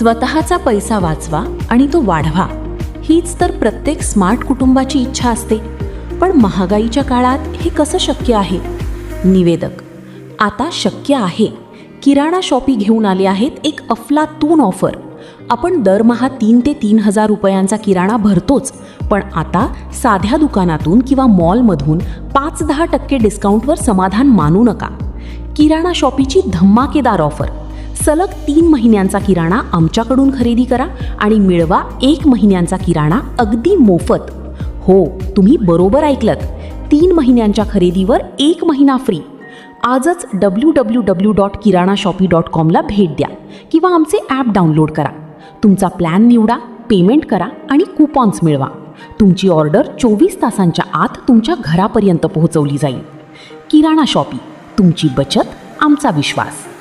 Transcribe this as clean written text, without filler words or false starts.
स्वतःचा पैसा वाचवा आणि तो वाढवा, हीच तर प्रत्येक स्मार्ट कुटुंबाची इच्छा असते. पण महागाईच्या काळात हे कसं शक्य आहे? निवेदक: आता शक्य आहे. किराणा शॉपी घेऊन आले आहेत एक अफलातून ऑफर. आपण दरमहा 3 ते 3,000 रुपयांचा किराणा भरतोच, पण आता साध्या दुकानातून किंवा मॉलमधून 5-10% डिस्काउंटवर समाधान मानू नका. किराणा शॉपीची धमाकेदार ऑफर. सलग 3 महिन्यांचा किराणा आमच्याकडून खरेदी करा आणि मिळवा 1 महिन्यांचा किराणा अगदी मोफत. हो, तुम्ही बरोबर ऐकलत. 3 महिन्यांच्या खरेदीवर 1 महिना फ्री. आजच www.kiranashopee.com ला भेट द्या किंवा आमचे ॲप डाउनलोड करा. तुमचा प्लॅन निवडा, पेमेंट करा आणि कुपॉन्स मिळवा. तुमची ऑर्डर 24 तासांच्या आत तुमच्या घरापर्यंत पोहोचवली जाईल. किराणा शॉपी, तुमची बचत, आमचा विश्वास.